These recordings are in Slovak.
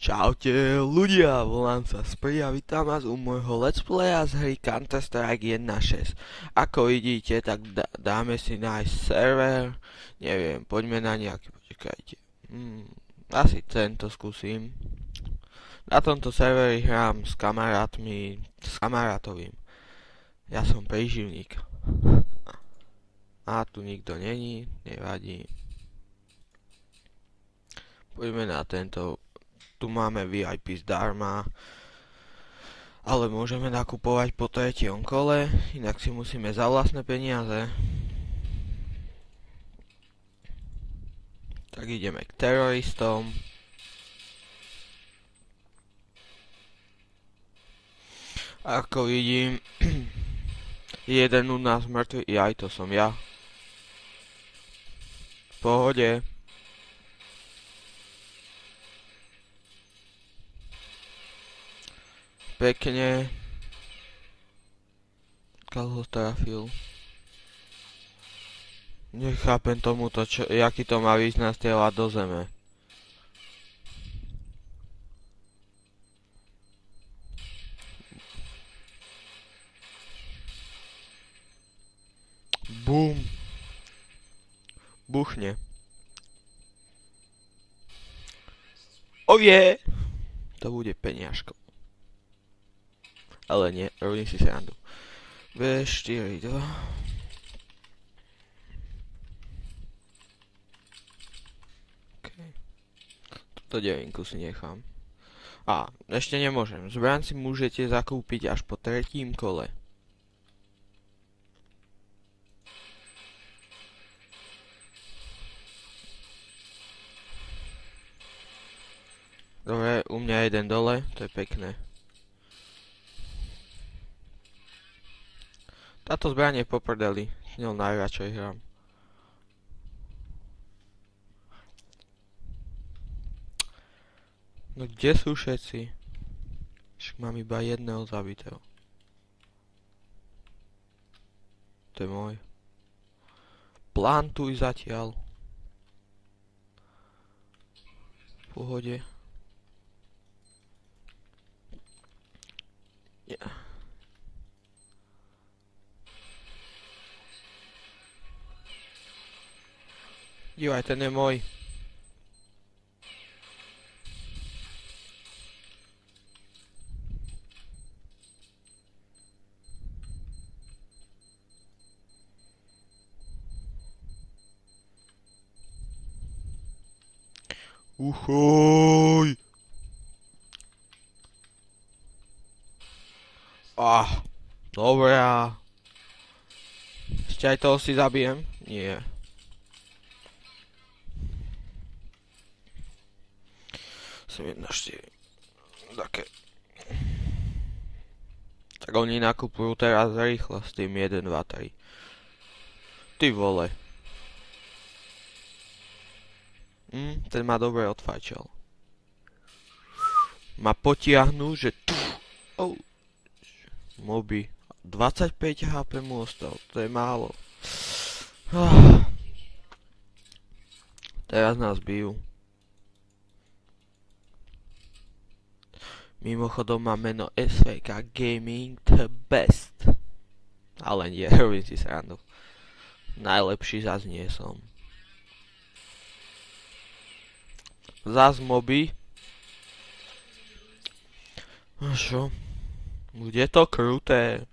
Čaute ľudia, volám sa Spri a vítam vás u môjho let's playa z hry Counter-Strike 1.6. Ako vidíte, tak dáme si nájsť server, neviem, poďme na nejaký, počkajte. Asi tento skúsim. Na tomto serveri hrám s kamarátovým. Ja som príživník. A tu nikto není, nevadí. Poďme na tento. Tu máme VIP zdarma, ale môžeme nakupovať po tretiom kole, inak si musíme za vlastné peniaze. Tak ideme k teroristom. Ako vidím, jeden u nás mŕtvy, aj to som ja. V pohode. Pekne. Kal ho trafil. Nechápem tomuto, jaký to má význam strieľať do zeme. Bum. Buchne. Oje! To bude peniažko. Ale nie, robím si srandu. V4, 2. Okay. Tuto devinku si nechám. A, ešte nemôžem. Zbraň si môžete zakúpiť až po tretím kole. Dobre, u mňa jeden dole, to je pekné. Táto zbraň je po prdeli, s ňou najradšej hrám. No kde sú všetci? Však mám iba jedného zabitého. To je môj. Plantuj zatiaľ. V pohode. Yeah. Dívaj, ten je môj. Uchoj! Dobrá. Ešte aj toho si zabijem? Nie. Som 1-4. Také. Tak oni nakupujú teraz rýchlo s tým 1, 2, 3. Ty vole. Ten ma dobre odfajčal. Ma potiahnu, že tu. Moby. 25 HP mu ostal. To je málo. Teraz nás bijú. Mimochodom má meno SVK Gaming the best. Ale nie, robím si srandu. Najlepší zas nie som. Zas moby. A čo? Bude to kruté.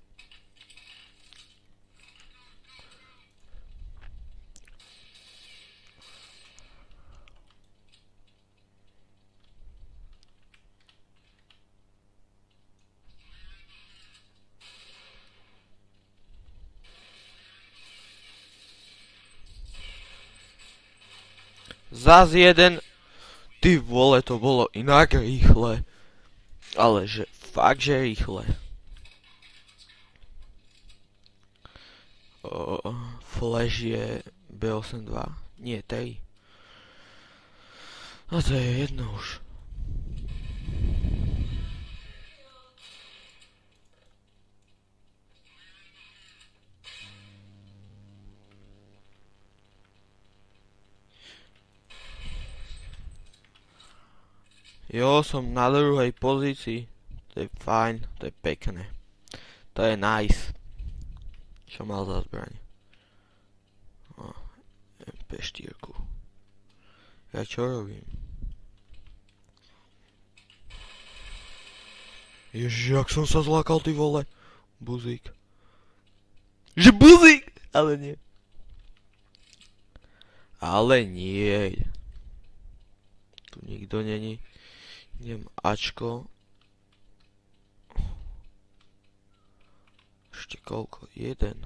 Zas jeden. Ty vole, to bolo inak rýchle. Ale že fakt, že rýchle. Flash je B82. Nie, 3. A to je jedno už. Jo, som na druhej pozícii. To je fajn, to je pekné. To je nice. Čo mal za zbraň? MP4. Ja čo robím? Ježiš, jak som sa zlákal, ty vole. Buzík. Že buzík! Ale nie. Ale nie. Tu nikto není. Idem Ačko. Ešte koľko? Jeden.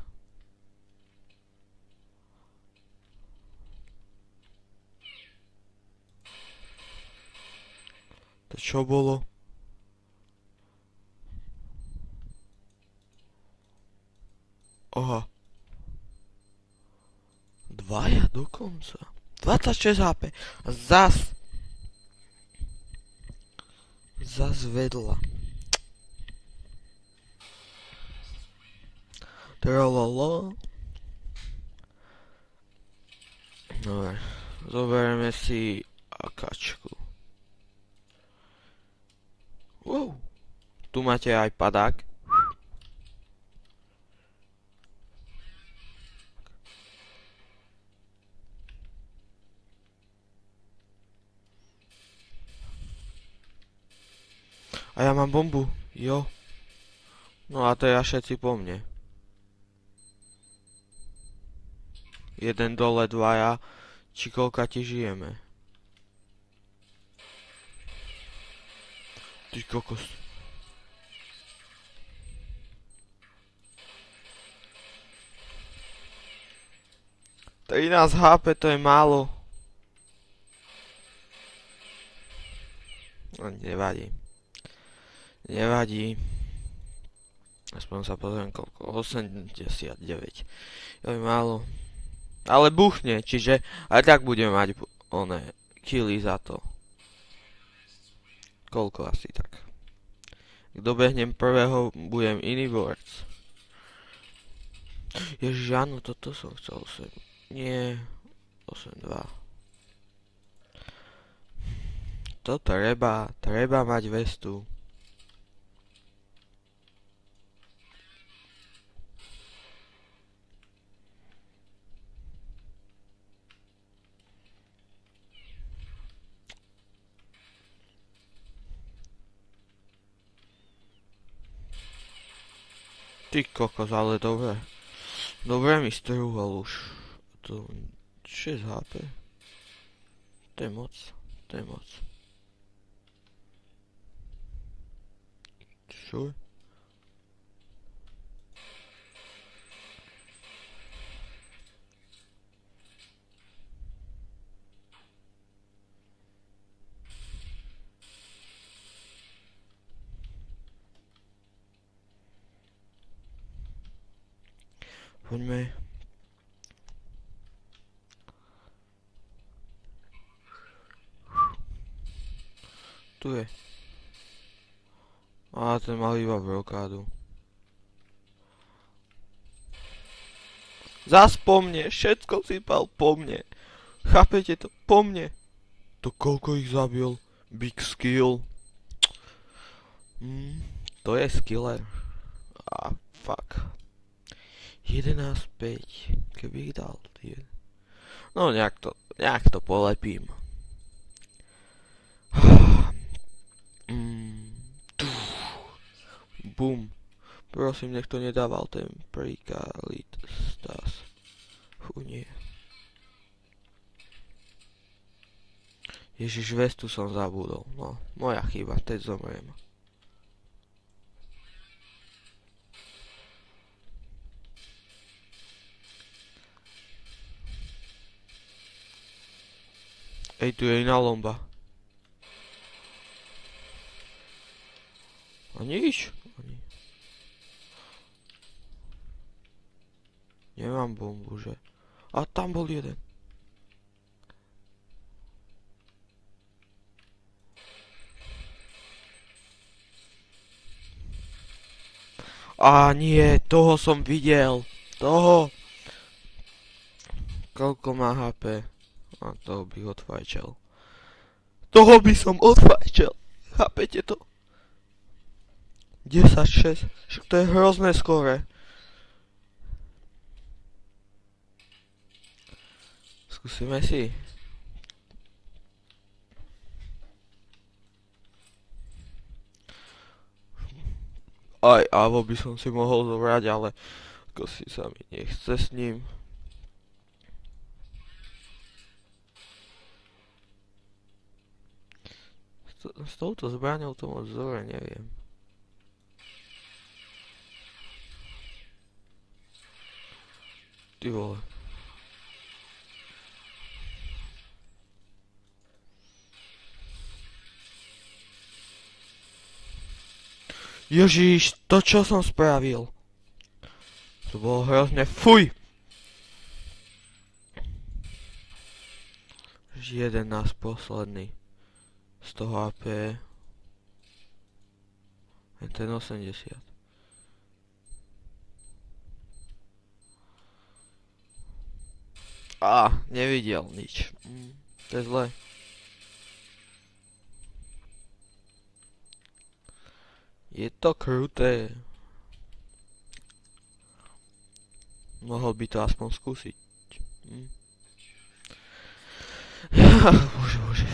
To čo bolo? Aha. Dvaja dokonca. 26 HP. A zas vedla. Trololo. Dobre. Zoberieme si akačku. Wow. Tu máte aj padák. A ja mám bombu, jo. No a to ja všetci po mne. Jeden dole, dvaja. Či koľka ti žijeme? Ty kokos. To 13 HP, to je málo. No, nevadí. Nevadí. Aspoň sa pozriem koľko. 89. To je málo. Ale buchne, čiže aj tak budeme mať oné killy za to. Koľko asi tak. Ak dobehnem prvého, budem iný borec. Ježiš, áno, toto som chcel 8. Nie, 8-2. To treba mať vestu. Ty kokos, ale dobre. Dobre mi strúhol už. To 6 HP. To je moc. To je moc. Čo? Poďme. Tu je. A ten mal iba blokádu. Zas po mne, všetko sypal po mne. Chápete to? Po mne. To koľko ich zabil? Big skill. To je skiller. A fuck. 11-5. Keby ich dal. No nejak to polepím. Bum. Prosím, nech to nedával ten prikalit stas. Nie. Ježiš, vestu som zabudol. No, moja chyba, teď zomriem. Ej, tu je iná lomba. A nič. Nemám bombu, že? A tam bol jeden. A nie, toho som videl. Toho. Koľko má HP? A toho by odfajčel. Toho by som odfajčel. Chápete to? 10-6. Však to je hrozné skóre. Skúsime si. Aj Avo by som si mohol zobrať, ale ako si sa mi nechce s ním. S touto zbraňou to moc dobre neviem. Ty vole. Ježiš, to čo som spravil? To bolo hrozne, fuj! 11 posledný. 100 HP. Ten 80. Nevidel nič. To je zle. Je to kruté. Mohol by to aspoň skúsiť. Bože.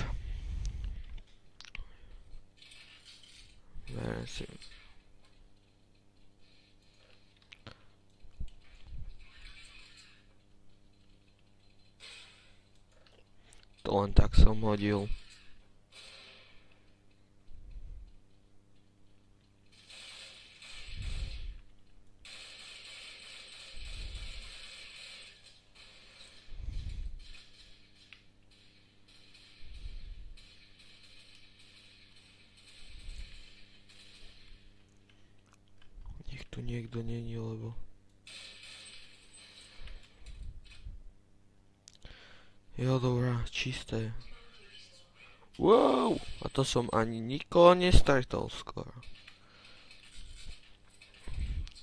Beriem si. To len tak som hodil. Nech tu niekto není, lebo... Jo, dobrá, čisté. Wow, a to som ani nikoho nestretol skoro.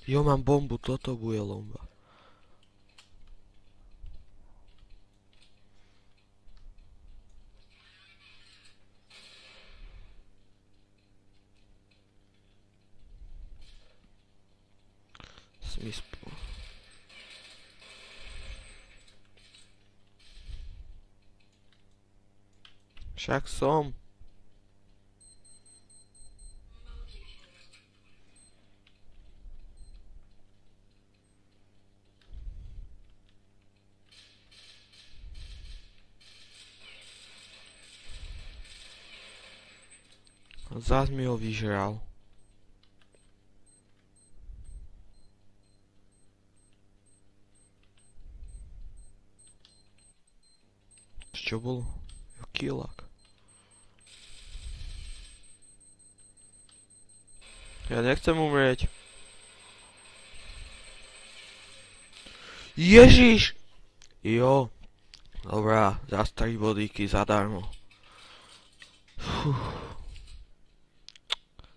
Jo, mám bombu, toto bude lomba. Však som. Zás mi ho vyžral. Čo bolo? Kilák. Ja nechcem umrieť. Ježiš! Jo. Dobrá, za 3 bodíky zadarmo.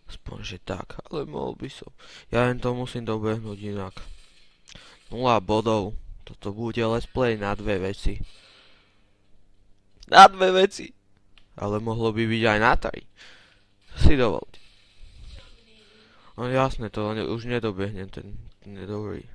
Aspoň, že tak, ale mohol by som. Ja len to musím dobehnúť inak. 0 bodov. Toto bude let's play na 2 veci. Na 2 veci. Ale mohlo by byť aj na 3. Si dovolte. No jasné, to už nedobehnem, ten je dobrý.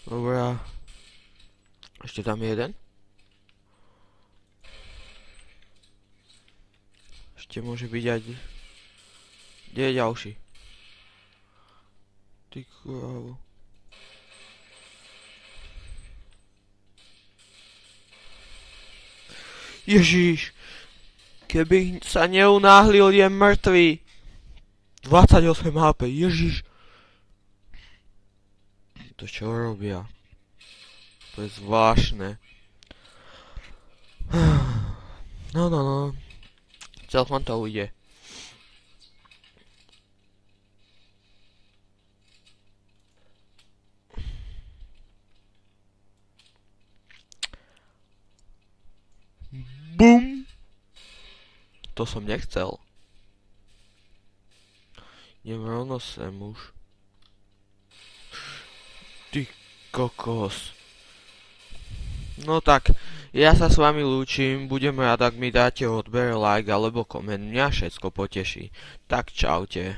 Dobrá. Ešte tam jeden. Ešte môže byť aj... Kde je ďalší? Ty krávo. Ježiš, keby sa neunáhlil, je mŕtvý. 28 HP, ježiš. To čo robia? To je zvláštne. No. Celkom to ujde. Bum! To som nechcel. Idem rovno sem už. Ty kokos. No tak, ja sa s vami lúčim, budem rád, ak mi dáte odber, like alebo koment, mňa všetko poteší. Tak čaute.